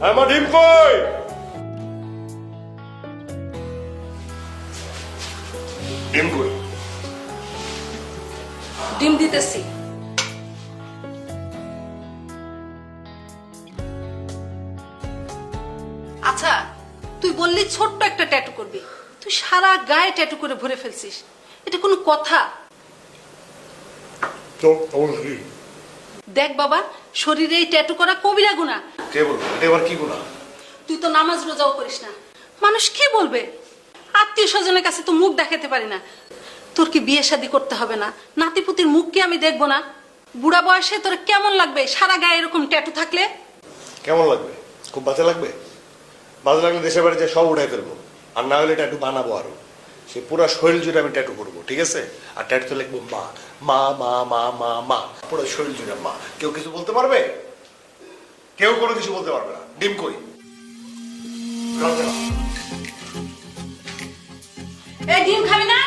আমার ডিম কই? ডিম কই? ডিম দিতেছি। আচ্ছা, তুই বললি ছোট্ট একটা ট্যাটু করবি, তুই সারা গায়ে ট্যাটু করে ভরে ফেলছিস, এটা কোনো কথা? তো অবশ্যই। দেখ বাবা, শরীরে এই ট্যাটু করা কবিরা গুনাহ। কে বলবো এটা এবার কি গুনাহ? তুই তো নামাজ রোজাও করিস না, মানুষ কি বলবে? আত্মীয় স্বজনের কাছে তো মুখ দেখাতে পারি না। তোর কি বিয়ে শাদী করতে হবে না? নাতিপুতির মুখ কি আমি দেখবো না? বুড়া বয়সে তোর কেমন লাগবে সারা গায়ে এরকম ট্যাটু থাকলে? কেমন লাগবে? খুব বাজে লাগবে। বাজে লাগলে দেশের বাড়িতে সব উঠাই ফেলবো, আর না হলে ট্যাটু বানাবো আরো। সে পুরো শরীর জুড়ে আমি ট্যাটু করবো, ঠিক আছে? আর ট্যাটুতে লিখবো মা মা মা মা মা মা, পুরো শরীর জুড়ে মা। কেউ কিছু বলতে পারবে? কেউ কোনো কিছু বলতে পারবে না। ডিম কই? এই ডিম খাবি না?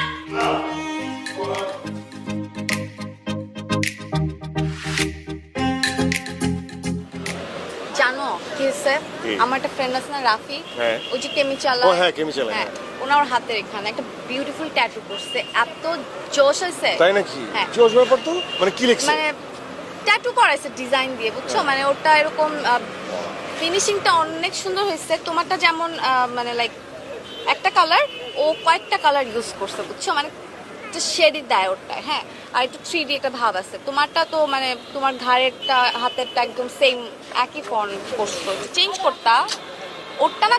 জানো কি হয়েছে? আমার একটা ফ্রেন্ড আছে না, রাফি, হ্যাঁ। ওই যে কেমি চালা। ও হ্যাঁ, কেমি চালা। হ্যাঁ, ওনার হাতের এখানে একটা বিউটিফুল ট্যাটু করছে, এত জোশ হয়েছে। তাই নাকি? হ্যাঁ। জোশ ব্যাপার তো। মানে কি লিখছে? মানে ট্যাটু করাইছে ডিজাইন দিয়ে, বুঝছো? মানে ওটা এরকম ফিনিশিংটা অনেক সুন্দর হয়েছে। তোমারটা যেমন মানে লাইক একটা কালার, ও কয়েকটা কালার ইউজ করছে, বুঝছো? মানে শেডি দেয় ওটায়, হ্যাঁ। আর একটু 3D একটা ভাব আছে। তোমারটা তো মানে তোমার ঘাড়েরটা হাতেরটা একদম সেম একই ফর্ম করছো, চেঞ্জ করতা। ওরটা না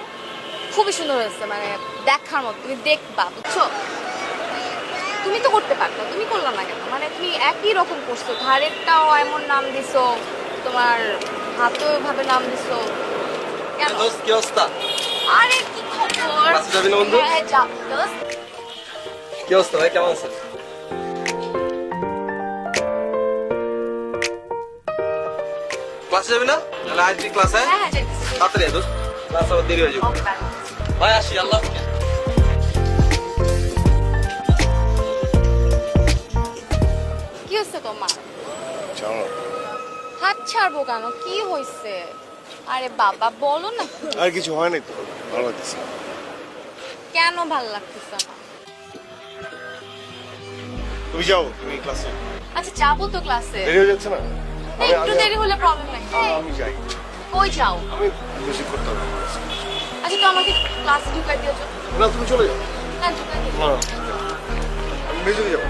খুবই সুন্দর হয়েছে, মানে দেখার মতো, তুমি দেখবা, বুঝছো? তুমি তো করতে পারতো, তুমি করলা না কেন? মানে তুমি একই রকম করছো, ঘাড়েরটাও এমন নাম দিছো, তোমার হাতেও ভাবে নাম দিছো, কেন? দোস্ত কি অবস্থা? আরে কি খবর? ক্লাসে যাবি না বন্ধু? হ্যাঁ যাব দোস্ত। কি অবস্থা ভাই, কেমন আছেন? ক্লাসে যাবি না? তাহলে আজ তুই ক্লাসে হ্যাঁ হ্যাঁ যাইতেছি। তাড়াতাড়ি আয় দোস্ত, ক্লাস আবার দেরি হয়ে যাবে। Okay bye. ভাই আসি, আল্লাহ হাফেজ। কি হচ্ছে তোমার? চলো। হাত ছাড়বো কেন? কি হয়েছে? আরে বাবা বলো না। আর কিছু হয় নাই তো, ভালো লাগতেছে। কেন ভালো লাগতেছে না? তুমি যাও, তুমি ক্লাসে। আচ্ছা যাবো তো ক্লাসে। দেরি হয়ে যাচ্ছে না? একটু দেরি হলে প্রবলেম নাই। আমি যাই। কই যাও? আমি বেশি করতে হবে। আচ্ছা তো আমাকে ক্লাসে ঢুকাই দিও তো। না তুমি চলে যাও। না ঢুকাই দিও। না আমি বেজে যাবো।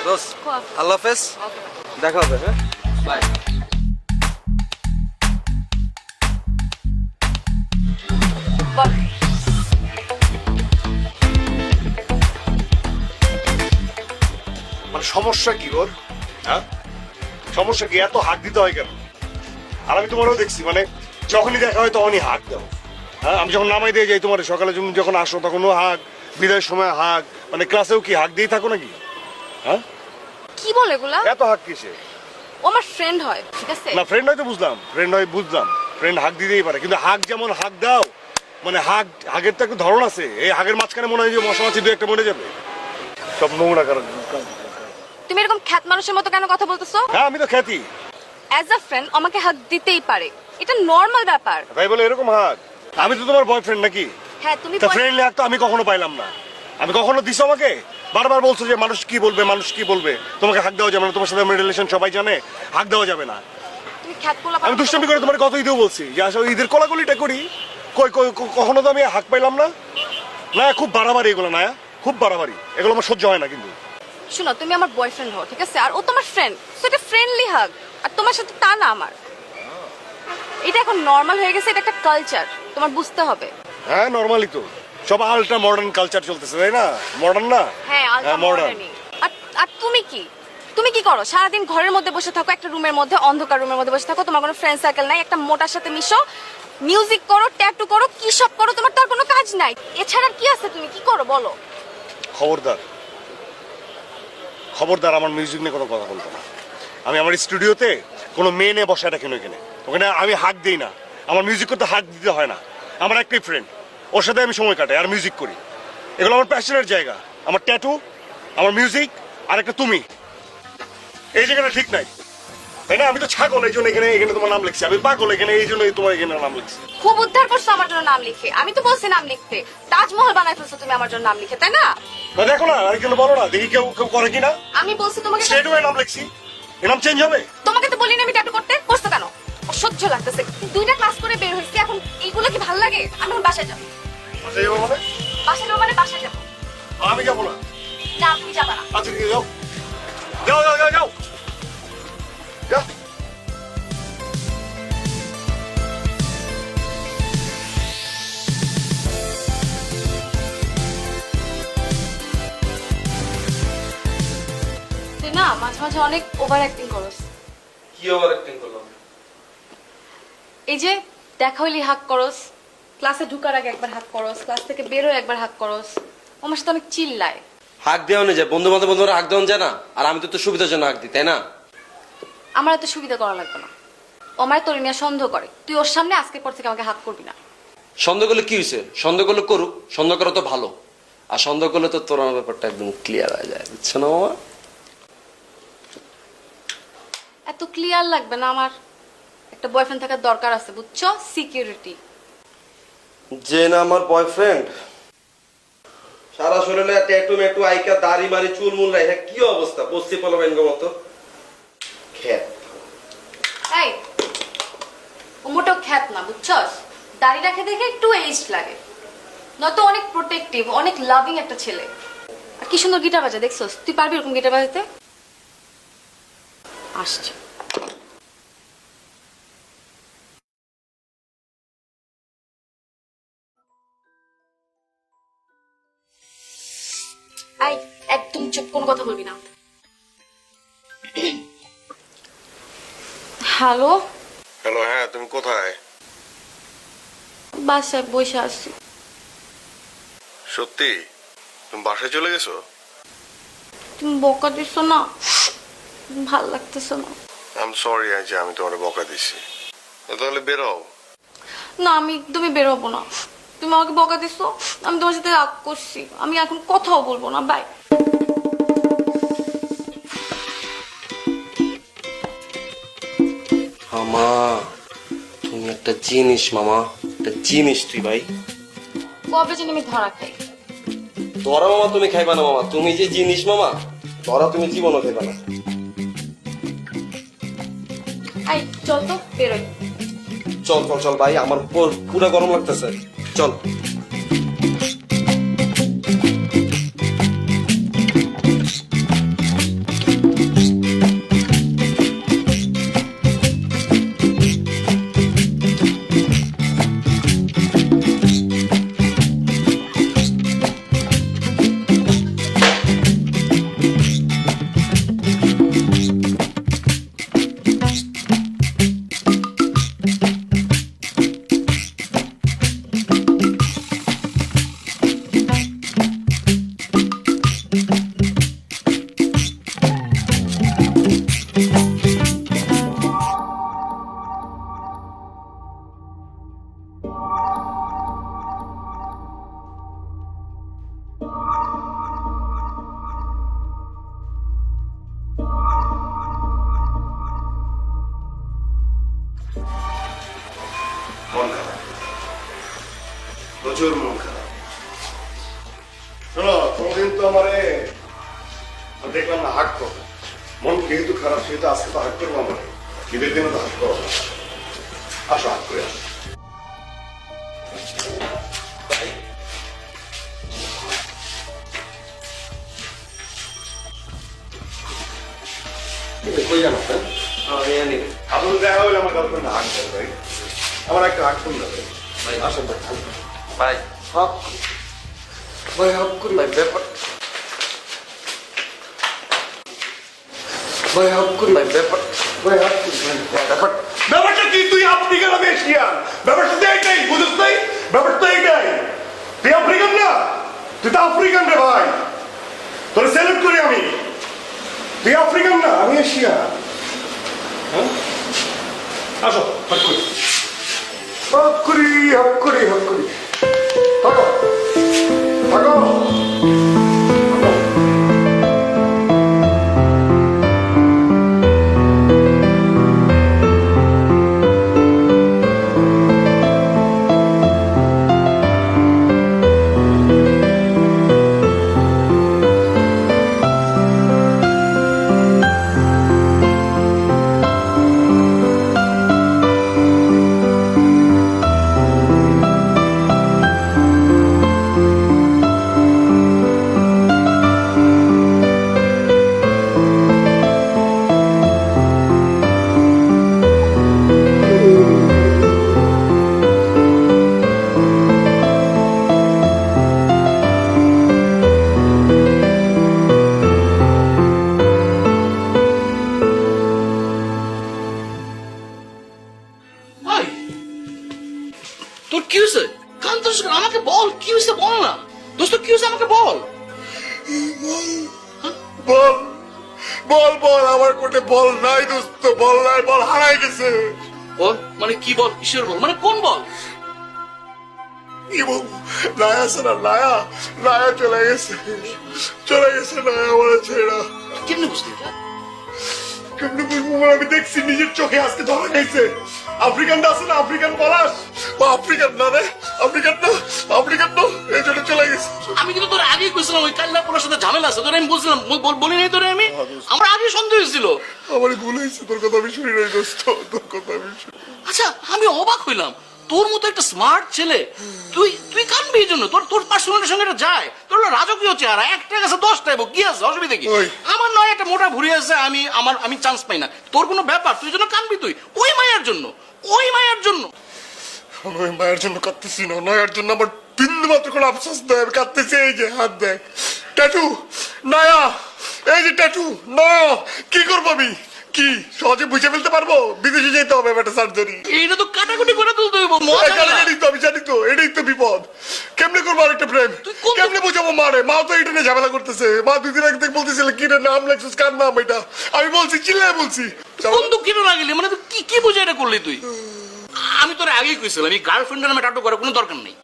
দোস্ত কোয়া। আল্লাহ হাফেজ, ওকে দেখা হবে। হ্যাঁ বাই। বাই। মানে সমস্যা কি ওর? হ্যাঁ সমস্যা কি? এত হাক দিতে হয় কেন? আর আমি তোমারও দেখছি, মানে যখনই দেখা হয় তখনই হাক দাও। হ্যাঁ আমি যখন নামাই দিয়ে যাই তোমার, সকালে তুমি যখন আসো তখনও হাক, বিদায়ের সময় হাক, মানে ক্লাসেও কি হাক দিয়ে থাকো নাকি? হ্যাঁ কি বলে এগুলা? এত হাক কিসে? ও আমার ফ্রেন্ড হয়, ঠিক আছে? না ফ্রেন্ড হয়তো বুঝলাম, ফ্রেন্ড হয় বুঝলাম, ফ্রেন্ড হাক দিতেই পারে, কিন্তু হাক যেমন হাক দাও, মানে হাগের তো একটা ধরন আছে। এই হাগের মাঝখানে মনে হয় যে মশা মাছি দু একটা মরে যাবে। সব নোংরা কারণ। তুমি এরকম খ্যাত মানুষের মতো কেন কথা বলতেছো? হ্যাঁ আমি তো খ্যাতি, অ্যাজ আ ফ্রেন্ড আমাকে হাত দিতেই পারে, এটা নর্মাল ব্যাপার। তাই বলে এরকম হাক? আমি তো তোমার বয়ফ্রেন্ড নাকি? হ্যাঁ তুমি তা ফ্রেন্ডলি হাক তো আমি কখনো পাইলাম না। আমি কখনো দিছো আমাকে? বারবার বলছো যে মানুষ কি বলবে, মানুষ কি বলবে, তোমাকে হাক দেওয়া যাবে না, তোমার সাথে আমার রিলেশন সবাই জানে, হাক দেওয়া যাবে না। তুমি খ্যাত পোলা আমি দুষ্টামি করে তোমার কত ঈদেও বলছি যে আসলে ঈদের কোলাকুলিটা করি, কই কই কখনো তো আমি হাক পাইলাম না। না খুব বাড়াবাড়ি এগুলো, না খুব বাড়াবাড়ি, এগুলো আমার সহ্য হয় না কিন্তু। শোনো তুমি আমার বয়ফ্রেন্ড হও, ঠিক আছে? আর ও তোমার ফ্রেন্ড, সো এটা ফ্রেন্ডলি হাগ। আর তোমার সাথে তা না আমার, এটা এখন নর্মাল হয়ে গেছে, এটা একটা কালচার, তোমার বুঝতে হবে। হ্যাঁ নর্মালি তো সব আলট্রা মডার্ন কালচার চলতেছে, তাই না? মডার্ন না? হ্যাঁ আলট্রা মডার্নই। আর আর তুমি কি করো? সারাদিন ঘরের মধ্যে বসে থাকো, একটা রুমের মধ্যে, অন্ধকার রুমের মধ্যে বসে থাকো, তোমার কোনো ফ্রেন্ড সার্কেল নাই, একটা মোটার সাথে মিশো, মিউজিক করো, ট্যাটু করো, কি সব করো, তোমার তার কোনো কাজ নাই। এছাড়া কি আছে? তুমি কি করো বলো? খবরদার খবরদার আমার মিউজিক নিয়ে কোনো কথা বলতো না। আমি আমার স্টুডিওতে কোনো মেয়ে নিয়ে বসায় রাখি না, ওখানে ওখানে আমি হাক দিই না। আমার মিউজিক করতে হাক দিতে হয় না। আমার একটাই ফ্রেন্ড, ওর সাথে আমি সময় কাটাই আর মিউজিক করি, এগুলো আমার প্যাশনের জায়গা। আমার ট্যাটু, আমার মিউজিক, আর একটা তুমি, এই জায়গাটা ঠিক নাই, তাই না? আমি তো ছাগল, এই জন্য এখানে এখানে তোমার নাম লিখছি। আমি পাগল, এখানে এই জন্য তোমার এখানে নাম লিখছি। খুব উদ্ধার করছো আমার জন্য নাম লিখে। আমি তো বলছি নাম লিখতে, তাজমহল বানাই ফেলছো তুমি আমার জন্য নাম লিখে, তাই না? না দেখো না, আর কেন বলো না, দেখি কেউ কেউ করে কিনা। আমি বলছি তোমাকে, স্টেট ওয়ে নাম লিখছি, এ নাম চেঞ্জ হবে? তোমাকে তো বলিনি আমি ট্যাটু করতে, করছো কেন? অসহ্য লাগতেছে। দুইটা ক্লাস করে বের হইছি, এখন এইগুলো কি ভালো লাগে? আমি এখন বাসায় যাবো। আচ্ছা যাবো মানে? বাসায় যাবো মানে বাসায় যাবো। আমি যাবো না। না তুমি যাবা না। আচ্ছা ঠিক আছে, যাও যাও যাও যাও যাও যাও। তুই না মাঝে মাঝে অনেক ওভার অ্যাক্টিং করস। কি ওভার অ্যাক্টিং করলাম? এই যে দেখা হইলি হাক করস, ক্লাসে ঢুকার আগে একবার হাক করস, ক্লাস থেকে বের হয়ে একবার হাক করস, আমার সাথে অনেক চিল্লায়। হাক দেওয়া যায়, বন্ধু বান্ধব বন্ধুরা হাক দেওয়া যায় না? আর আমি তো তোর সুবিধার জন্য হাক দিই, তাই না? আমার এত সুবিধা করা লাগবে না। ও আমার তোর নিয়ে সন্দেহ করে, তুই ওর সামনে আজকের পর থেকে আমাকে হাক করবি না। সন্দেহ করলে কি হয়েছে? সন্দেহ করলে করুক, সন্দেহ করা তো ভালো। আর সন্দেহ করলে তো তোর আমার ব্যাপারটা একদম ক্লিয়ার হয়ে যায়, বুঝছো না মামা? এত ক্লিয়ার লাগবে না আমার, একটা বয়ফ্রেন্ড থাকার দরকার আছে, বুঝছো? সিকিউরিটি। যে না আমার বয়ফ্রেন্ড, সারা শরীরে ট্যাটু মেটু আইকা দাড়ি মারি চুল মুল রাখা, কি অবস্থা? পশ্চিম পলবেন মতো খ্যাত। না বুঝছস, দাড়ি রাখে দেখে একটু এজড লাগে, নয়তো অনেক প্রোটেক্টিভ, অনেক লাভিং একটা ছেলে। আর কি সুন্দর গিটার বাজা, দেখছস? তুই পারবি এরকম গিটার বাজাতে? আসছে। আই একদম চুপ, কোনো কথা বলবি না। হ্যালো। হ্যালো, হ্যাঁ তুমি কোথায়? বাসায় বসে আছি। সত্যি তুমি বাসায় চলে গেছো? তুমি বকা দিছো না, ভাল লাগতেছে না। আই এম সরি যে আমি তোমার বকা দিছি। তাহলে বের হও। না আমি একদমই বের হবো না, তুমি আমাকে বকা দিছো, আমি তোমার সাথে রাগ করছি, আমি এখন কথাও বলবো না, বাই। মামা তুমি একটা জিনিস, মামা একটা জিনিস তুই ভাই। কবে যেন আমি ধরা খাই। ধরা মামা তুমি খাইবা না মামা, তুমি যে জিনিস মামা, ধরা তুমি জীবনও খাইবা না। আই চল তো বেরোই। চল চল চল ভাই, আমার পুরো গরম লাগতেছে, চল। মন খারাপ, প্রচুর মন খারাপ। শোনো, কোনদিন তো আমারে দেখলাম না হাট করো। মন যেহেতু খারাপ সেহেতু আজকে তো হাট করবো আমার, ঈদের দিনে তো হাট করো। আসো হাট করে আসো। কই জানো আপনার দেখা হলে আমার গার্লফ্রেন্ড হাট করে ভাই, আমার একটা হাট ফোন যাবে ভাই। আসেন ভাই, ভাই হক ভাই হাট করি ভাই, ব্যাপার ভাই হাট করি ভাই, ব্যাপার ভাই হাট করি ব্যাপারটা কি? তুই আফ্রিকান আমি এশিয়ান, ব্যাপারটা তো এইটাই, বুঝিস নাই? ব্যাপারটা তো এইটাই, তুই আফ্রিকান না, তুই তো আফ্রিকান রে ভাই, তোরে সেলুট করি আমি। তুই আফ্রিকান না, আমি এশিয়ান। হ্যাঁ আসো হাট করি, হাট করি, হাট করি, হাট করি। থাকো থাকো। তোর কি হয়েছে? কান্দছিস কেন? আমাকে বল কি হয়েছে, বল না দোস্ত, কি হয়েছে আমাকে বল। বল বল বল, আমার কোটে বল নাই দোস্ত, বল নাই, বল হারাই গেছে। বল মানে কি? বল কিসের বল, মানে কোন বল? কি বলবো, নায়া আছে না, নায়া নায়া চলে গেছে, চলে গেছে নায়া আমার ছেড়া। কেমনে বুঝলি এটা? কেমনে বুঝবো, আমি দেখছি নিজের চোখে, আজকে ধরা খাইছে। আফ্রিকানটা আছে না, আফ্রিকান পলাশ, বা আফ্রিকান না রে, আফ্রিকান না, আফ্রিকান না, এই জন্য চলে গেছে। আমি কিন্তু তোর আগে কইছিলাম ওই কাল্লা পোলার সাথে ঝামেলা আছে, তোরে আমি বলছিলাম, বলি নাই তোরে আমি? আমার আগে সন্দেহ হয়েছিল। আমার ভুল হয়েছে, তোর কথা আমি শুনি নাই দোস্ত, তোর কথা আমি শুনি। আচ্ছা আমি অবাক হইলাম, তোর মতো একটা স্মার্ট ছেলে তুই তুই কানবি এই জন্য তোর তোর পার্সোনালিটির সঙ্গে এটা যায় তোর হলো রাজকীয় চেহারা একটা কাছে 10টা এবং কি আছে অসুবিধা কি ওই। আমার নয় একটা মোটা ভুড়ি আছে আমি চান্স পাই না তোর কোনো ব্যাপার তুই জন্য কানবি তুই ওই মায়ের জন্য ওই মায়ের জন্য আমি ওই মায়ের জন্য কাঁদতেছি না, নয়ার জন্য আমার বিন্দু মাত্র কোনো আফসোস নয়, আমি কাঁদতেছি। এই যে হাত দেখ ট্যাটু, নয়া, এই যে ট্যাটু, নয়া, কি করবো আমি? কি সহজে বুঝে ফেলতে পারবো? বিদেশে যেতে হবে একটা সার্জারি। এইটা তো কাটাকুটি করে তুলতে হইব মজা না। আমি জানি তো, এটাই তো বিপদ। কেমনে করবো আরেকটা প্রেম? কেমনে বুঝাবো মারে? মা তো এটা নিয়ে ঝামেলা করতেছে। মা 2 দিন আগে থেকে বলতেছিল কি রে নাম লেখছিস, কার নাম এটা? আমি বলছি চিল্লায় বলছি। কোন দুঃখিত না গেলি মানে তুই কি কি বুঝে এটা করলি তুই? আমি তোর আগেই কইছিলাম এই গার্লফ্রেন্ডের নামে টাটু করার কোনো দরকার নেই।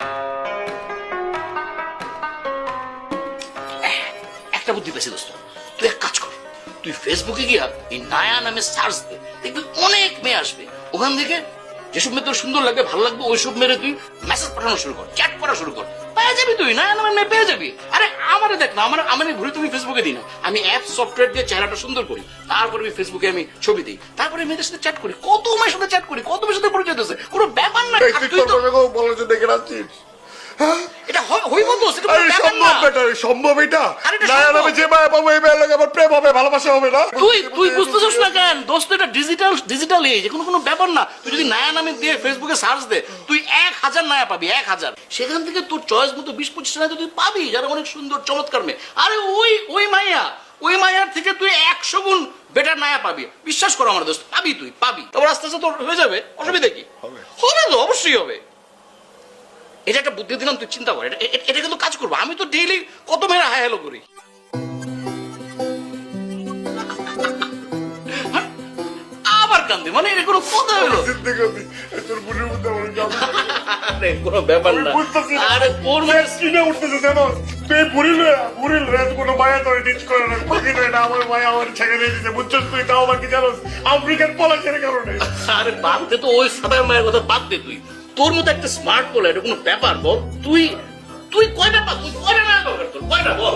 একটা বুদ্ধি পেয়েছি দোস্ত, তুই এক কাজ কর, তুই ফেসবুকে গিয়া এই নায়া নামে সার্চ দে, দেখবি অনেক মেয়ে আসবে। ওখান থেকে যেসব মেয়ে তোর সুন্দর লাগবে ভালো লাগবে ওইসব মেয়ে তুই মেসেজ পাঠানো শুরু কর, চ্যাট করা শুরু কর, পেয়ে যাবি তুই নায়া নামের মেয়ে পেয়ে যাবি। আরে আমারে দেখ না, আমার ঘুরে তুমি ফেসবুকে দিই না, আমি অ্যাপ সফটওয়্যার দিয়ে চেহারাটা সুন্দর করি, তারপরে আমি ফেসবুকে আমি ছবি দিই, তারপরে মেয়েদের সাথে চ্যাট করি, কত মেয়ের সাথে চ্যাট করি, কত মেয়ের সাথে পরিচয় হচ্ছে, কোনো ব্যাপার না। এই আর তুই তুই তো করবো বলার জন্য এখানে আসছিস? এটা হইব তো, সেটা কোনো আরে ব্যাপার সম্ভব না। বেটা, সম্ভব এটা? আরে এটা নয়া সম্ভব। নামে যে মায়া পাবো এই মায়ের লাগে আমার প্রেম হবে, ভালোবাসা হবে না? তুই বুঝতেছিস না কেন দোস্ত? এটা ডিজিটাল এজ, কোনো ব্যাপার না। তুই যদি নায়া নামে দিয়ে ফেসবুকে সার্চ দে, তুই 1000 নায়া পাবি, 1000। সেখান থেকে তোর চয়েস মতো 20-25 নায়া তুই পাবি, যারা অনেক সুন্দর চমৎকার মেয়ে। আরে ওই মায়ার থেকে তুই 100 গুণ বেটার নায়া পাবি, বিশ্বাস করো আমার দোস্ত, পাবি, তুই পাবি। তারপর আস্তে আস্তে তোর হয়ে যাবে, অসুবিধা কি? হবে তো, অবশ্যই হবে। এটা একটা বুদ্ধি দিলাম, তুই চিন্তা কর, এটা কিন্তু কাজ করবো। আমি তো ডেইলি কত মেয়েরা হাই হ্যালো করি। আবার কান্দি মানে এটা কোনো কথা হলো? জিন্দেগি তোর বুড়ির মধ্যে আমার কাম আরে কোনো ব্যাপার না। বুঝতেছি না। আরে ওর মানে কিনে উঠতেছে জানো? তুই বুড়ি লয়া কোনো মায়া তোর ডিচ করে না, বাকি না, এটা আমার মায়া আমার ছেড়ে দিয়ে দিতে বুঝছিস তুই? তাও বাকি জানোস আফ্রিকান পলাশের কারণে। আরে বাদ দে তো, ওই সাদার মায়ের কথা বাদ দে। তুই তোর মতো একটা স্মার্ট বলে এটা কোনো ব্যাপার বল? তুই কয়টা পা, তুই কয়টা না দরকার তোর, কয়টা বল?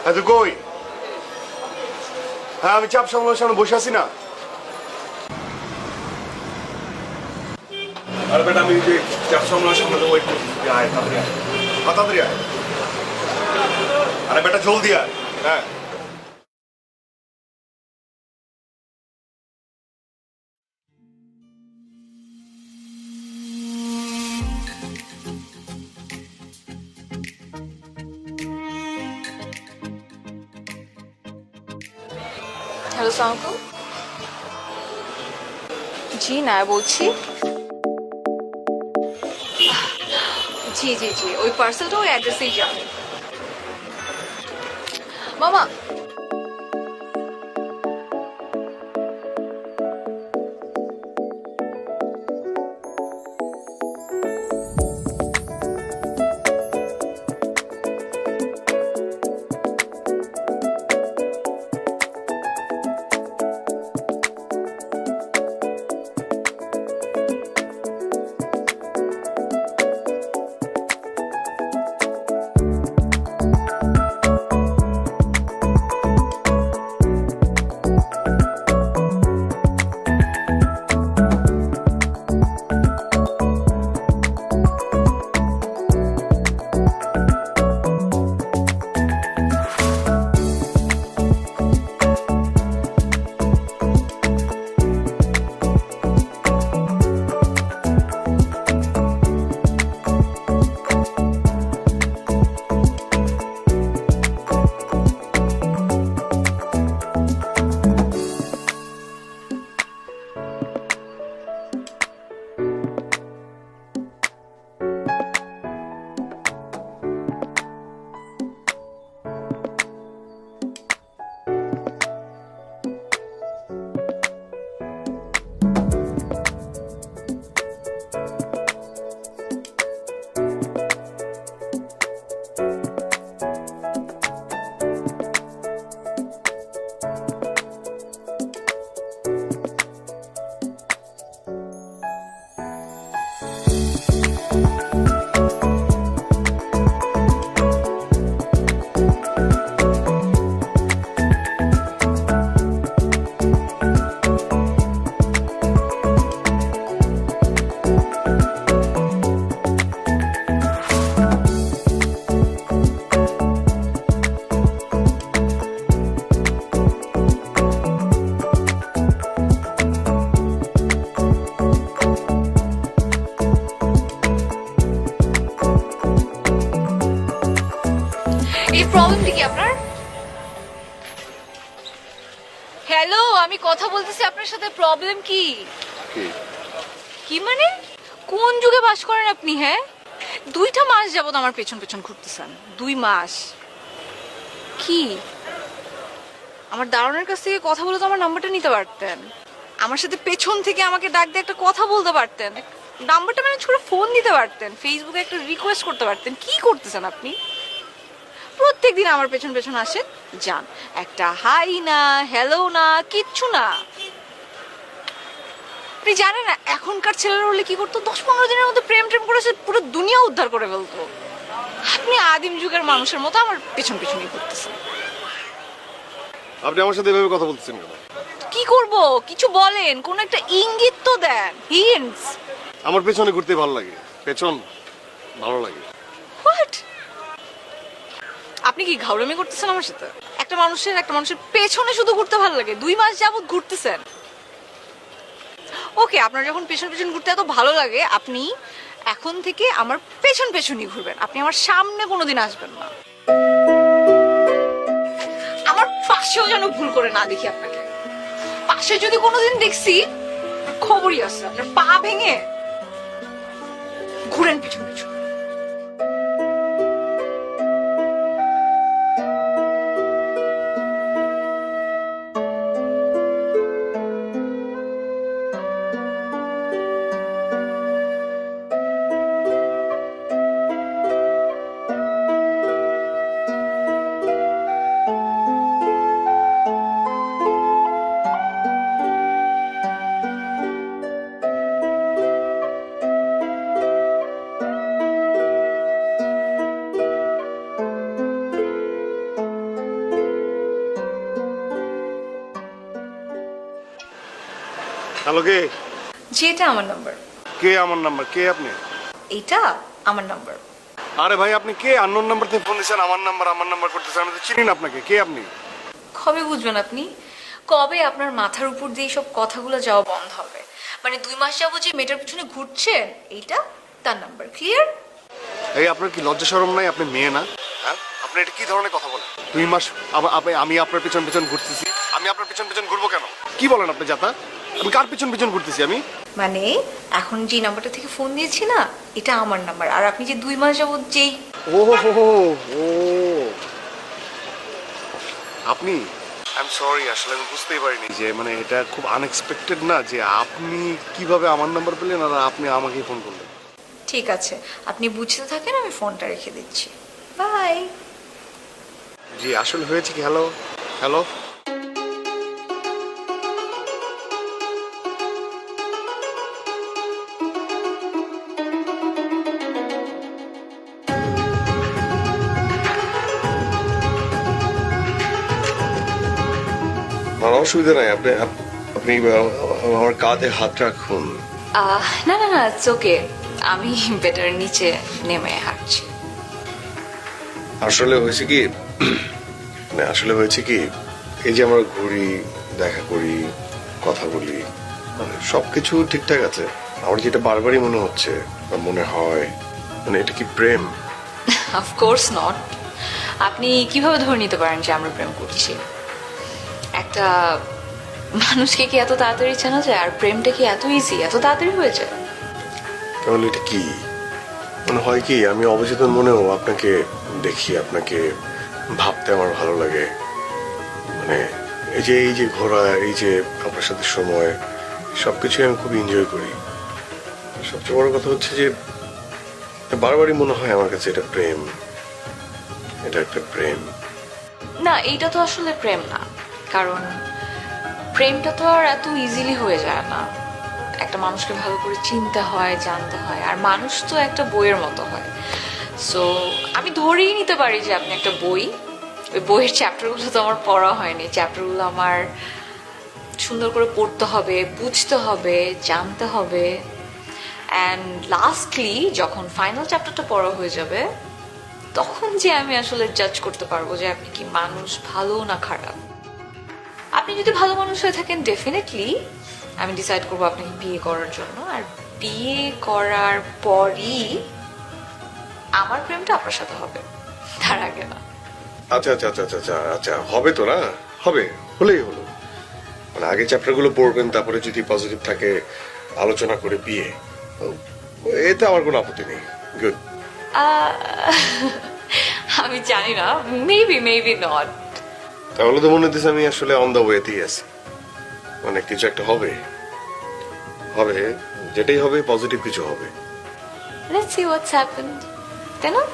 হ্যাঁ তুই কই? হ্যাঁ আমি চাপ সামলানোর সামনে বসে আছি না। আরে বেটা আমি যে চাপ সামলানোর সামনে ওয়েট করছি, আয় তাড়াতাড়ি আয়, তাড়াতাড়ি আয়। আরে বেটা জলদি আয়। হ্যাঁ হ্যালো সালামালাইকুম। জি না বলছি। জি জি জি, ওই পার্সেলটা ওই অ্যাড্রেসেই যাবে। মামা হ্যালো, আমি কথা বলতেছি আপনার সাথে, প্রবলেম কি? কি কি মানে? কোন যুগে বাস করেন আপনি? হ্যাঁ, 2টা মাস যাবত আমার পেছন পেছন ঘুরতেছেন। 2 মাস কি? আমার দারোয়ানের কাছ থেকে কথা বলে তো আমার নাম্বারটা নিতে পারতেন। আমার সাথে পেছন থেকে আমাকে ডাক দিয়ে একটা কথা বলতে পারতেন, নাম্বারটা ম্যানেজ করে ফোন দিতে পারতেন, ফেসবুকে একটা রিকোয়েস্ট করতে পারতেন। কি করতেছেন আপনি? প্রত্যেকদিন আমার পেছন পেছন আসেন, যান, একটা হাই না, হ্যালো না, কিচ্ছু না। আপনি জানেন না এখনকার ছেলেরা হলে কি করতো? 10-15 দিনের মধ্যে প্রেম করে সে পুরো দুনিয়া উদ্ধার করে ফেলতো। আপনি আদিম যুগের মানুষের মতো আমার পেছন পেছনই করতেছেন। আপনি আমার সাথে এভাবে কথা বলতেছেন কেন? কি করব? কিছু বলেন, কোন একটা ইঙ্গিত তো দেন, হিন্টস। আমার পেছনে ঘুরতে ভালো লাগে, পেছন ভালো লাগে। হোয়াট? আপনি কি ঘাউড়ামি করতেছেন আমার সাথে? একটা মানুষের পেছনে শুধু ঘুরতে ভালো লাগে, 2 মাস যাবত ঘুরতেছেন। ওকে, আপনার যখন পেছন পেছন ঘুরতে এত ভালো লাগে, আপনি এখন থেকে আমার পেছন পেছনই ঘুরবেন, আপনি আমার সামনে কোনোদিন আসবেন না। আমার পাশেও যেন ভুল করে না দেখি আপনাকে। পাশে যদি কোনোদিন দেখছি, খবরই আছে, আপনার পা ভেঙে ঘুরেন পেছন পেছন। হ্যালো, কে? জি, এটা আমার নাম্বার। কে আমার নাম্বার? কে আপনি? এটা আমার নাম্বার। আরে ভাই, আপনি কে? আননোন নাম্বার থেকে ফোন দিয়েছেন, আমার নাম্বার করতেছেন। আমি তো চিনি না আপনাকে। কে আপনি? কবে বুঝবেন আপনি? কবে আপনার মাথার উপর দিয়ে সব কথাগুলো যাওয়া বন্ধ হবে? মানে 2 মাস যাবো যে মেয়েটার পিছনে ঘুরছেন, এইটা তার নাম্বার। ক্লিয়ার? এই, আপনার কি লজ্জা শরম নাই? আপনি মেয়ে না? হ্যাঁ, আপনি এটা কি ধরনের কথা বলেন? 2 মাস আমি আপনার পিছন পিছন ঘুরতেছি। আমি আপনার পিছন পিছন ঘুরবো কেন? কি বলেন আপনি জাতা? আমি কার পিছন পিছন ঘুরতেছি আমি? মানে এখন যে নাম্বারটা থেকে ফোন দিয়েছি না, এটা আমার নাম্বার। আর আপনি যে 2 মাস যাবত যেই ও আপনি, আই এম সরি, আসলে আমি বুঝতেই পারিনি যে মানে এটা খুব আনএক্সপেক্টেড না যে আপনি কিভাবে আমার নাম্বার পেলেন আর আপনি আমাকেই ফোন করলেন। ঠিক আছে, আপনি বুঝতে থাকেন, আমি ফোনটা রেখে দিচ্ছি। বাই। জি, আসলে হয়েছে কি, হ্যালো হ্যালো অসুবিধা নাই, আপনি আপনি আমার কাঁধে হাত রাখুন। না না না, ইটস ওকে, আমি বেটার নিচে নেমে হাঁটছি। আসলে হয়েছে কি, এই যে আমরা ঘুরি, দেখা করি, কথা বলি, মানে সবকিছু ঠিকঠাক আছে। আমার যেটা বারবারই মনে হচ্ছে বা মনে হয়, মানে এটা কি প্রেম? Of course not. আপনি কিভাবে ধরে নিতে পারেন যে আমরা প্রেম করছি? একটা মানুষকে কি এত তাড়াতাড়ি চেনা যায়? আর প্রেমটা কি এত ইজি, এত তাড়াতাড়ি হয়ে যায়? তাহলে এটা কি মানে হয় কি, আমি অবচেতন মনেও আপনাকে দেখি, আপনাকে ভাবতে আমার ভালো লাগে। মানে এই যে ঘোরা, এই যে আপনার সাথে সময়, সবকিছুই আমি খুব এনজয় করি। সবচেয়ে বড় কথা হচ্ছে যে বারবারই মনে হয় আমার কাছে এটা প্রেম, এটা একটা প্রেম। না, এইটা তো আসলে প্রেম না, কারণ প্রেমটা তো আর এত ইজিলি হয়ে যায় না। একটা মানুষকে ভালো করে চিনতে হয়, জানতে হয়, আর মানুষ তো একটা বইয়ের মতো হয়। সো আমি ধরেই নিতে পারি যে আপনি একটা বই। ওই বইয়ের চ্যাপ্টারগুলো তো আমার পড়া হয়নি, চ্যাপ্টারগুলো আমার সুন্দর করে পড়তে হবে, বুঝতে হবে, জানতে হবে। অ্যান্ড লাস্টলি যখন ফাইনাল চ্যাপ্টারটা পড়া হয়ে যাবে, তখন যে আমি আসলে জাজ করতে পারবো যে আপনি কি মানুষ ভালো না খারাপ। আপনি যদি ভালো মানুষ হয়ে থাকেন, ডেফিনেটলি আমি ডিসাইড করবো আপনাকে বিয়ে করার জন্য। আর বিয়ে করার পরই আমার প্রেমটা আপনার সাথে হবে, তার আগে না। আচ্ছা আচ্ছা আচ্ছা আচ্ছা আচ্ছা, হবে তো না? হবে, হলেই হলো। মানে আগে চ্যাপ্টারগুলো পড়বেন, তারপরে যদি পজিটিভ থাকে আলোচনা করে বিয়ে, এতে আমার কোনো আপত্তি নেই। গুড। আমি জানি না, মেবি নট। তাহলে তো মনে হচ্ছে আমি আসলে অন দ্য ওয়েতেই আছি, মানে কিছু একটা হবে, যেটাই হবে পজিটিভ কিছু হবে। লেটস সি হোয়াটস হ্যাপেন্ড, তাই না?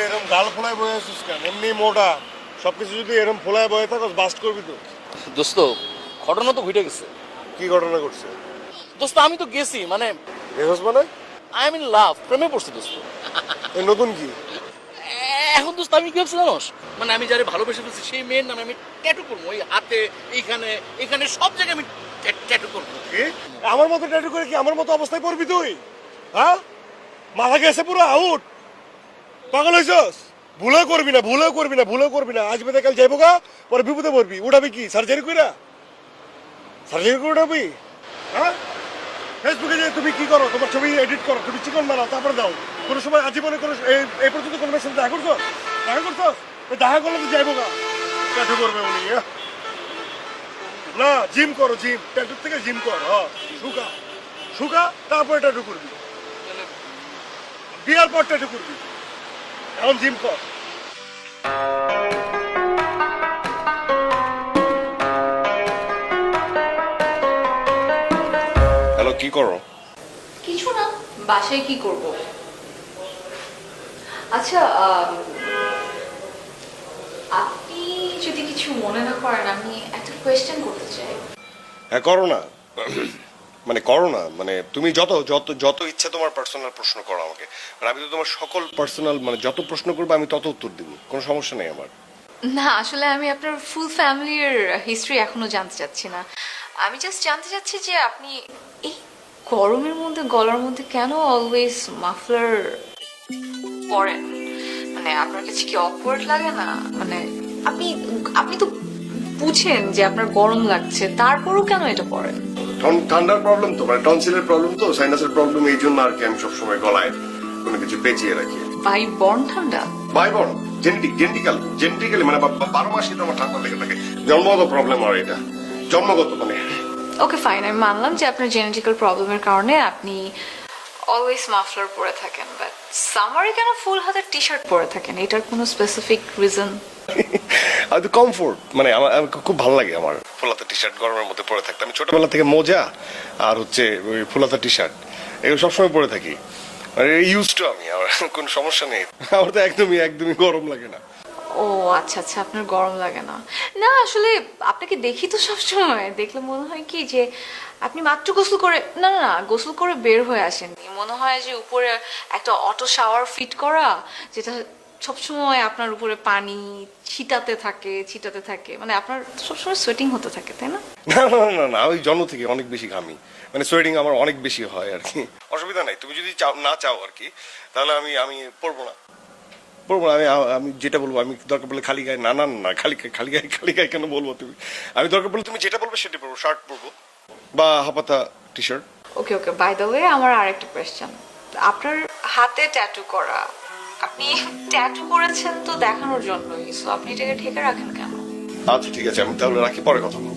এরকম গাল ফোলায় বয়ে আসিস কেন? এমনি মোটা, সবকিছু যদি এরকম ফোলায় বয়ে থাকো বাস্ট করবি তো। দোস্ত ঘটনা তো ঘটে গেছে। কি ঘটনা ঘটছে? দোস্ত আমি তো গেছি, মানে দেখোস মানে আই এম ইন লাভ, প্রেমে পড়ছি দোস্ত। এই নতুন কি? এখন দোস্ত আমি কি ভাবছি জানোস, মানে আমি যারে ভালোবেসে ফেলছি সেই মেয়ের নামে আমি ট্যাটু করবো, ওই হাতে, এইখানে সব জায়গায় আমি ট্যাটু করবো। কি আমার মতো ট্যাটু করে কি আমার মতো অবস্থায় পড়বি তুই? হ্যাঁ, মাথা গেছে পুরো আউট, পাগল হইছস? ভুলেও করবি না। আজ বেদে কাল যাইবো গা, পরে বিপদে পড়বি। উঠাবি কি সার্জারি করে উঠাবি? হ্যাঁ, ফেসবুকে যে তুমি কি করো, তোমার ছবি এডিট করো, তুমি চিকন বানাও, তারপরে দাও। কোনো সময় আজীবনে কোনো এই পর্যন্ত কোনো মেয়ের সাথে দেখা করছো? দেখা করলে তো যাইবো গা, ট্যাটু করবে উনি। না, জিম করো, জিম, ট্যাটুর থেকে জিম কর। হ্যাঁ, শুকা তারপরে ট্যাটু করবি, বিয়ার পর ট্যাটু করবি। এখন জিম কর। হ্যালো, কি করো? কিছু না, বাসায় কি করব? আচ্ছা, আপনি যদি কিছু মনে না করেন, আমি একটা কোয়েশ্চেন করতে চাই। হ্যাঁ, করো না। মানে তুমি যত ইচ্ছা তোমার পার্সোনাল প্রশ্ন করো আমাকে, মানে আমি তো তোমার সকল পার্সোনাল, মানে যত প্রশ্ন করবো আমি তত উত্তর দিব, কোনো সমস্যা নেই আমার। না, আসলে আমি আপনার ফুল ফ্যামিলির হিস্ট্রি এখনো জানতে চাচ্ছি না। আমি জাস্ট জানতে চাচ্ছি যে আপনি এই গরমের মধ্যে গলার মধ্যে কেন অলওয়েজ মাফলার পরেন? মানে আপনার কাছে কি অকওয়ার্ড লাগে না? মানে আপনি তো বুঝেন যে আপনার গরম লাগছে, তারপরও কেন এটা পরেন? ঠান্ডার প্রবলেম তো, মানে টনসিলের প্রবলেম তো, সাইনাসের প্রবলেম, এই জন্য আর কি আমি সবসময় গলায় কোনো কিছু পেঁচিয়ে রাখি। বাই বর্ন ঠান্ডা? বাই বর্ন, জেনেটিক্যালি, মানে 12 মাসই তো আমার ঠান্ডা লেগে থাকে। জন্মগত প্রবলেম আর এটা, জন্মগত মানে। ওকে ফাইন, আমি মানলাম যে আপনার জেনেটিক্যাল প্রবলেমের কারণে আপনি অলওয়েজ মাফলার পরে থাকেন, বাট সামারে কেন ফুল হাতের টি শার্ট পরে থাকেন? এটার কোনো স্পেসিফিক রিজন? হয়তো কমফোর্ট, মানে আমার খুব ভালো লাগে আমার ফুলাতা টি শার্ট গরমের মধ্যে পরে থাকতে। আমি ছোটবেলা থেকে মোজা আর হচ্ছে ওই ফুলাতা টি শার্ট এগুলো সবসময় পরে থাকি, মানে ইউজ টু আমি, আমার কোনো সমস্যা নেই। আমার তো একদমই গরম লাগে না। ও আচ্ছা, আপনার গরম লাগে না? না আসলে আপনাকে দেখি তো সবসময়, দেখলে মনে হয় কি যে আপনি মাত্র গোসল করে গোসল করে বের হয়ে আসেননি, মনে হয় যে উপরে একটা অটো শাওয়ার ফিট করা, যেটা সবসময় আপনার উপরে পানি ছিটাতে থাকে, মানে আপনার সবসময় সোয়েটিং হতে থাকে, তাই না? না, ওই জন্ম থেকে অনেক বেশি ঘামি, মানে সোয়েটিং আমার অনেক বেশি হয় আর কি। অসুবিধা নাই, তুমি যদি না চাও আর কি, তাহলে আমি পড়বো না। আমি যেটা বলবো, আমি দরকার পড়লে খালি গায়ে, না খালি গায়ে কেন বলবো? আমি দরকার পড়লে তুমি যেটা বলবে সেটা পরবো, শার্ট পরবো বা হাফাতা T shirt. Okay by the way, আমার আরেকটা কোয়েশ্চেন, আপনার হাতে ট্যাটু করা, আপনি ট্যাটু করেছেন তো দেখানোর জন্যই, সো আপনি এটাকে ঢেকে রাখেন কেন? আচ্ছা ঠিক আছে, আমি তাহলে রাখি, পরে কথা বলবো।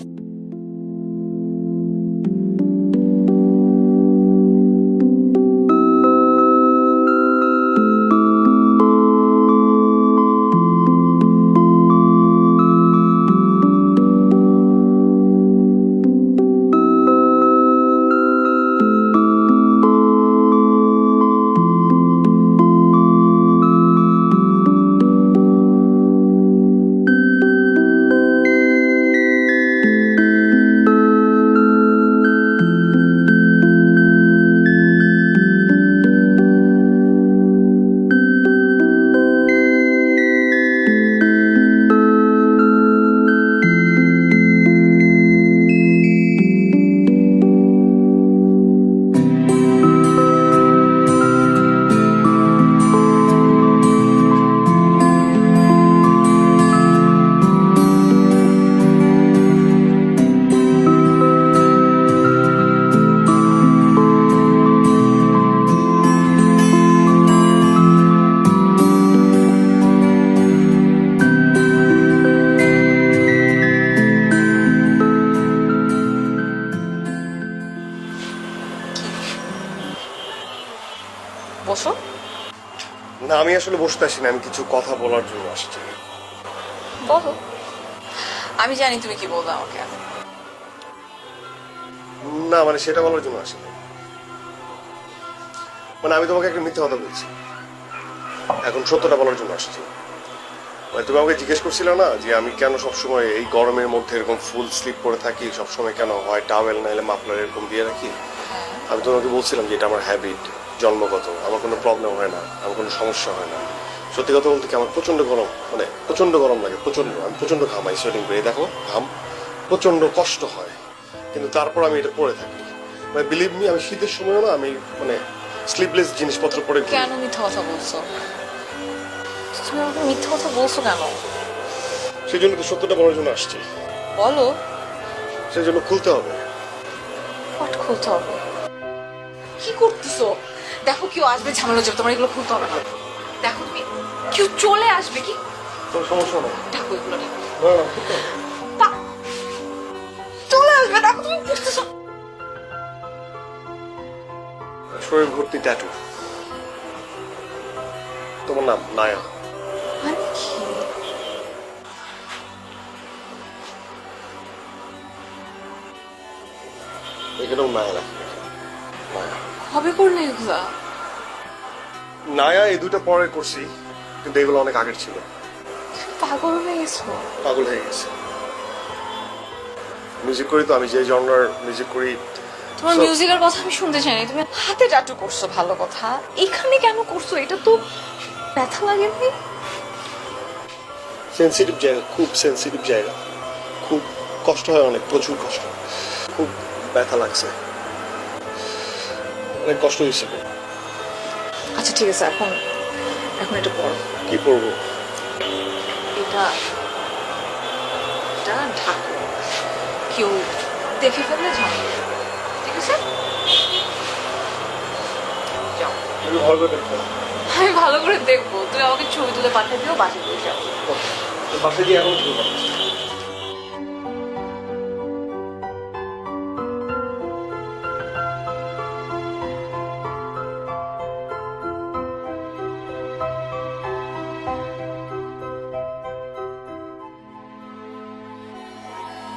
না আমি আসলে বসতে আসি না, আমি কিছু কথা বলার জন্য আসছি। বলো, আমি জানি তুমি কি বলবে আমাকে। না মানে সেটা বলার জন্য আসি না, মানে আমি তোমাকে একটা মিথ্যা কথা বলছি, এখন সত্যটা বলার জন্য আসছি। মানে তুমি আমাকে জিজ্ঞেস করছিলে না যে আমি কেন সবসময় এই গরমের মধ্যে এরকম ফুল স্লিপ করে থাকি, সবসময় কেন হয় টাওয়েল নাহলে মাফলার এরকম দিয়ে রাখি। আমি তোমাকে বলছিলাম যে এটা আমার হ্যাবিট, জন্মগত, আমার কোনো প্রবলেম হয় না, আমার কোনো সমস্যা হয় না। সত্যি কথা বলতে কি আমার প্রচন্ড গরম, মানে প্রচন্ড গরম লাগে, প্রচন্ড, আমি প্রচন্ড ঘামাই সোয়েটিং করে, দেখো ঘাম, প্রচন্ড কষ্ট হয়, কিন্তু তারপর আমি এটা পরে থাকি। মানে বিলিভ মি, আমি শীতের সময়ও না আমি মানে স্লিপলেস জিনিসপত্র পরে ঘুরি। কেন মিথ্যা কথা বলছো? তুমি আমাকে মিথ্যা কথা বলছো কেন? সেই জন্য তো সত্যটা বলার জন্য আসছি। বলো। সেই জন্য খুলতে হবে। হোয়াট খুলতে হবে? কি করতেছো? দেখো কেউ আসবে, ঝামেলা যাবে, তোমার এগুলো খুলতে হবে না। দেখো তুমি, কেউ চলে আসবে, কি তোর সমস্যা নেই, দেখো এগুলো দেখো। না না খুলতে হবে। চলে আসবে, দেখো তুমি বুঝতেছো। শরীর ভর্তি ট্যাটু। তোমার নাম নায়া। মানে কি? এখানেও নায়া রাখি, নায়া। কবে করলে এগুলা? নায়া এই দুটো পরে করছি, কিন্তু এগুলো অনেক আগের ছিল। পাগল হয়ে গেছো? পাগল হয়ে গেছে। মিউজিক করি তো, আমি যে জনরার মিউজিক করি। তোমার So- মিউজিকের কথা আমি শুনতে চাই না। তুমি হাতে টাটু করছো, ভালো কথা। এখানে কেন করছো? এটা তো ব্যথা লাগে না? সেন্সিটিভ জায়গা, খুব সেন্সিটিভ জায়গা, খুব কষ্ট হয়, অনেক প্রচুর কষ্ট, খুব ব্যথা লাগছে, অনেক কষ্ট হয়েছে। আচ্ছা ঠিক আছে, এখন এখন এটা পড়ো। কি করবো? এটা এটা ঢাকো, কেউ দেখে ফেললে ঝামেলা। ঠিক আছে, যাও। তুমি ভালো করে দেখতে হবে। আমি ভালো করে দেখবো, তুমি আমাকে ছবি তুলে পাঠিয়ে দিও, বাসে দিয়ে যাও। বাসায় গিয়ে এখন শুরু করো।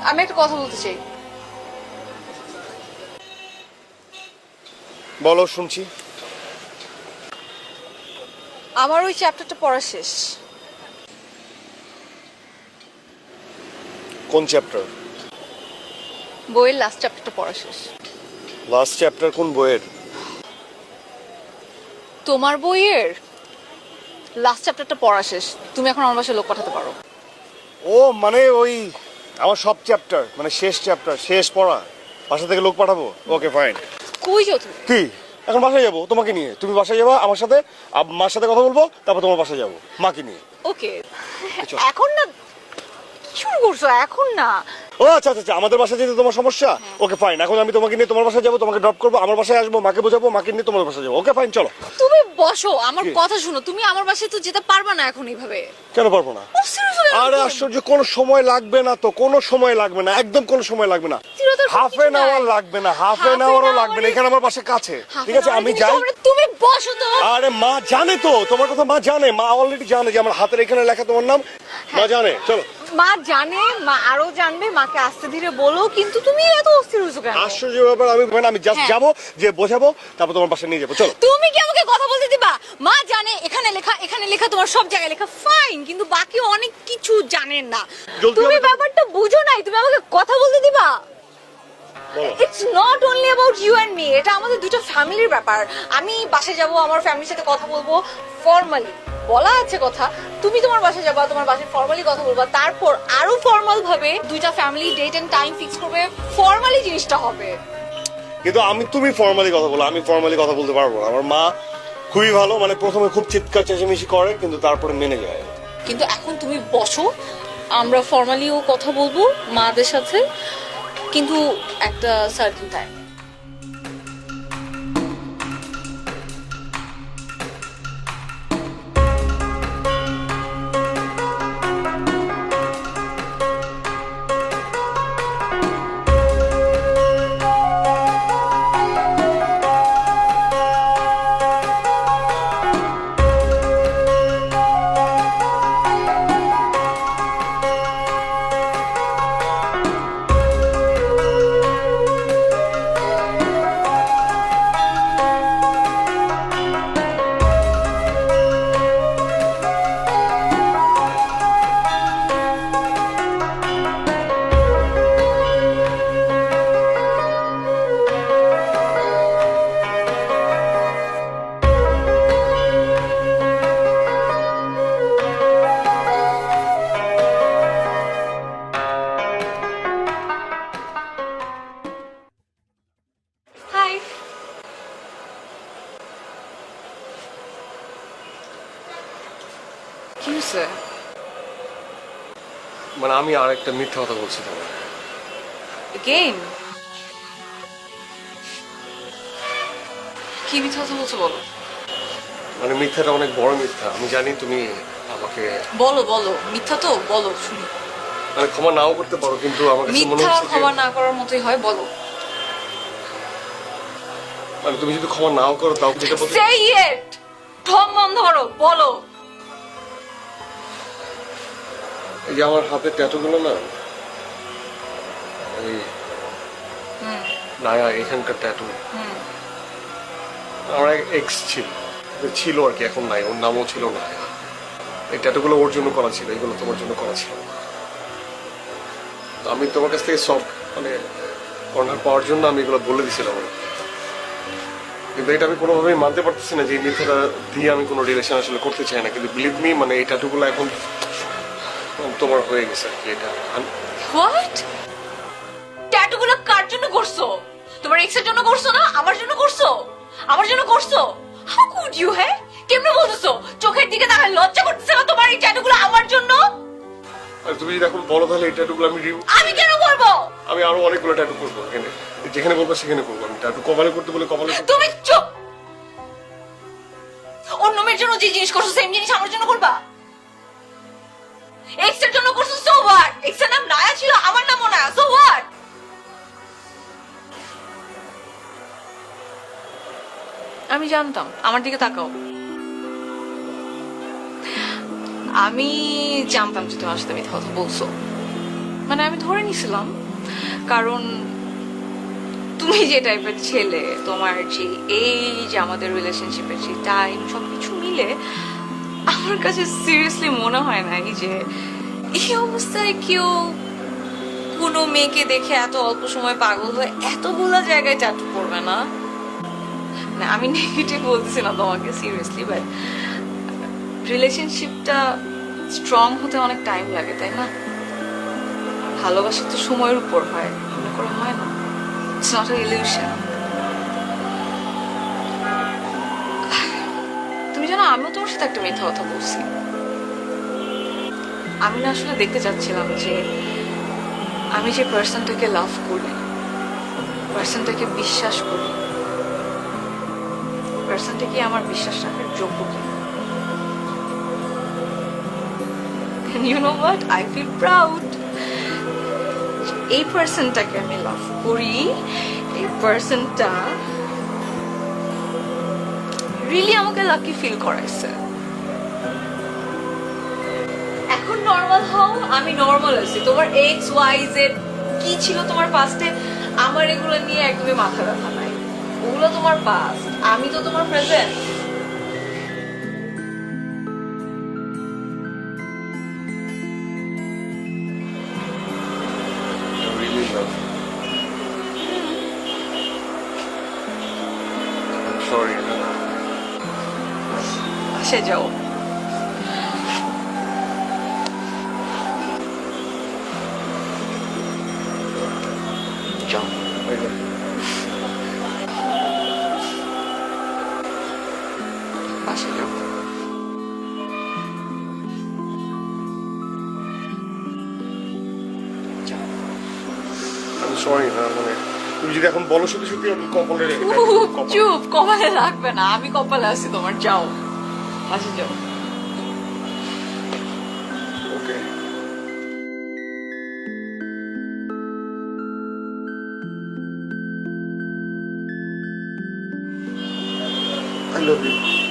আমি একটা কথা বলতে চাই। বলো, শুনছি। আমার ওই চ্যাপ্টারটা পড়া শেষ। কোন চ্যাপ্টার? বইয়ের লাস্ট চ্যাপ্টারটা পড়া শেষ। লাস্ট চ্যাপ্টার কোন বইয়ের? তোমার বইয়ের লাস্ট চ্যাপ্টারটা পড়া শেষ। তুমি এখন আমার বাসায় লোক পাঠাতে পারো। ও মানে ওই আমার সব চ্যাপ্টার, মানে শেষ চ্যাপ্টার, শেষ পড়া, বাসা থেকে লোক পাঠাবো। Okay fine. কই যাও তুমি? কি এখন বাসায় যাবো তোমাকে নিয়ে? তুমি বাসায় যাবা আমার সাথে, মার সাথে কথা বলবো, তারপর তোমার বাসায় যাবো মাকে নিয়ে। ওকে, এখন না, কি শুরু করছো? এখন না। ও আচ্ছা আচ্ছা, আমাদের বাসায় যেতে তোমার সমস্যা? ওকে ফাইন, এখন আমি তোমাকে নিয়ে তোমার বাসায় যাবো, তোমাকে ড্রপ করবো, আমার বাসায় আসবো, মাকে বোঝাবো, মাকে নিয়ে তোমার বাসায় যাবো। ওকে ফাইন, চলো। তুমি বসো, আমার কি? কথা শুনো। তুমি আমার বাসায় তো যেতে পারবা না এখন এইভাবে। কেন পারবো না? ও, seriously, আরে আশ্চর্য, কোনো সময় লাগবে না তো, কোনো সময় লাগবে না, একদম কোনো সময় লাগবে না। চিরতর হাফ কিছু এন আওয়ার নাই। লাগবে না, half Half N an আওয়ারও hour লাগবে না, এ- এখানে আমার বাসা কাছে। Half ঠিক an আছে hour আমি জিনিস যাই। আমরা- তুমি বসো তো। আরে মা জানে তো তোমার কথা, মা জানে, মা অলরেডি জানে যে আমার হাতের এখানে লেখা তোমার নাম, মা জানে। চলো। মা জানে, মা আরো জানবে, মাকে আস্তে ধীরে বলো, কিন্তু তুমি এত অস্থির হইছো কেন? আশ্চর্য ব্যাপার, আমি জাস্ট হ্যাঁ। যাবো, যে বোঝাবো, তারপর তোমার বাসায় নিয়ে যাবো। চলো। তুমি কি আমাকে কথা বলতে দিবা? মা জানে এখানে লেখা, এখানে লেখা, তোমার সব জায়গায় লেখা, ফাইন, কিন্তু বাকি অনেক কিছু জানেন না। জলদি তুমি আমাকে- ব্যাপারটা বুঝো নাই, তুমি আমাকে কথা বলতে দিবা? বলো। It's not only about you and me, এটা আমাদের দুটো ফ্যামিলির ব্যাপার। আমি বাসায় যাব, আমার ফ্যামিলির সাথে কথা বলবো, ফর্মালি বলা আছে কথা। তুমি তোমার বাসায় যাবা, তোমার বাসায় ফর্মালি কথা বলবা, তারপর আরো ফর্মাল ভাবে দুইটা family date and time fix করবে, ফর্মালি জিনিসটা হবে। কিন্তু তুমি ফর্মালি কথা বলো, আমি ফর্মালি কথা বলতে পারবো না। আমার মা খুবই ভালো, মানে প্রথমে খুব চিৎকার চেঁচামেচি করে, কিন্তু তারপরে মেনে যায়। কিন্তু এখন তুমি বসো, আমরা ফর্মালিও কথা বলবো মাদের সাথে, কিন্তু একটা সার্টেন টাইম। হয়েছে? মানে আমি আর একটা মিথ্যা কথা বলছি তোমার। গেম কি মিথ্যা কথা বলছো বলো? মানে মিথ্যাটা অনেক বড় মিথ্যা, আমি জানি তুমি আমাকে বলো বলো, মিথ্যা তো বলো শুনি। মানে ক্ষমা নাও করতে পারো, কিন্তু আমার কাছে মনে মিথ্যা হচ্ছে যে ক্ষমা না করার মতোই হয়, বলো। মানে তুমি যদি ক্ষমা নাও করো তাও যেটা বলতে সে ইট, ঢং বন্ধ করো, বলো। এই যে আমার হাতের ট্যাটুগুলো না, এই নায়া এখানকার ট্যাটু আমার এক্স ছিল আর কি, এখন নাই, ওর নামও ছিল নায়া। এই ট্যাটুগুলো ওর জন্য করা ছিল, এগুলো তোমার জন্য করা ছিল না। তো আমি তোমার কাছ থেকে সব মানে কর্নার পাওয়ার জন্য আমি এগুলো বলে দিছিলাম আর কি। কিন্তু এটা আমি কোনোভাবেই মানতে পারতেছি না যে এই মিথ্যাটা দিয়ে আমি কোনো রিলেশন আসলে করতে চাই না, কিন্তু বিলিভ মি মানে এই ট্যাটুগুলো এখন তোমার হয়ে গেছে আর কি। এটা হোয়াট? ট্যাটুগুলো কার জন্য করছো? তোমার এক্সের জন্য করছো না, আমার জন্য করছো? আমার জন্য করছো? How could you? হ্যাঁ, কেমনে বলতেছো? চোখের দিকে তাকায় লজ্জা করতেছে না তোমার? এই ট্যাটুগুলো আমার জন্য? আর তুমি যদি এখন বলো তাহলে এই ট্যাটুগুলো আমি কেন বলবো? আমি আরো অনেকগুলো ট্যাটু করবো এখানে, যেখানে বলবো সেখানে করবো। আমি ট্যাটু কপালে করতে বলে কপালে করবো। তুমি চুপ। অন্য মেয়ের জন্য যে জিনিস করছো সেম জিনিস আমার জন্য করবা? এক্স এর জন্য করছো, সো হোয়াট? এক্স এর নাম নায়া ছিল, আমার নামও নায়া, সো হোয়াট? আমি জানতাম, আমার দিকে তাকাও। আমি জানতাম যে তোমার সাথে মিথ্যা কথা বলছো, মানে আমি ধরে নিছিলাম, কারণ তুমি যে টাইপের ছেলে, তোমার যে এইজ, আমাদের রিলেশনশিপের যে টাইম, সবকিছু মিলে আমার কাছে সিরিয়াসলি মনে হয় না যে এই অবস্থায় কেউ কোনো মেয়েকে দেখে এত অল্প সময় পাগল হয়ে এতগুলো জায়গায় ট্যাটু করবে না। না, আমি নেগেটিভ বলতেছি না তোমাকে, সিরিয়াসলি, বাট রিলেশনশিপটা স্ট্রং হতে অনেক টাইম লাগে, তাই না? ভালোবাসা তো সময়ের উপর হয়, মনে করে হয় না। It's not an illusion. তুমি জানো, আমিও তোমার সাথে একটা মিথ্যা কথা বলছি। আমি না আসলে দেখতে চাচ্ছিলাম যে আমি যে পার্সনটাকে লাভ করি, পার্সনটাকে বিশ্বাস করি, পার্সনটা কি আমার বিশ্বাস রাখার যোগ্য কি। And you know what? I feel proud. এই পার্সনটাকে আমি লাভ করি, এই পার্সনটা রিয়েলি আমাকে লাকি ফিল করাইছে। এখন নর্মাল হও, আমি নর্মাল আছি। তোমার এক্স ওয়াই জেড কি ছিল তোমার পাস্টে, আমার এগুলো নিয়ে একদমই মাথা ব্যথা নাই। ওগুলো তোমার পাস্ট, আমি তো তোমার প্রেজেন্ট। সরি, সে যাও। যাও। বাসে যাও। আমি সরি না, মানে তুমি যদি এখন বলো সত্যি সত্যি আমি কপালে চুপ, কপালে লাগবে না, আমি কপালে আছি তোমার, যাও বাসে যাও। ওকে, I love you.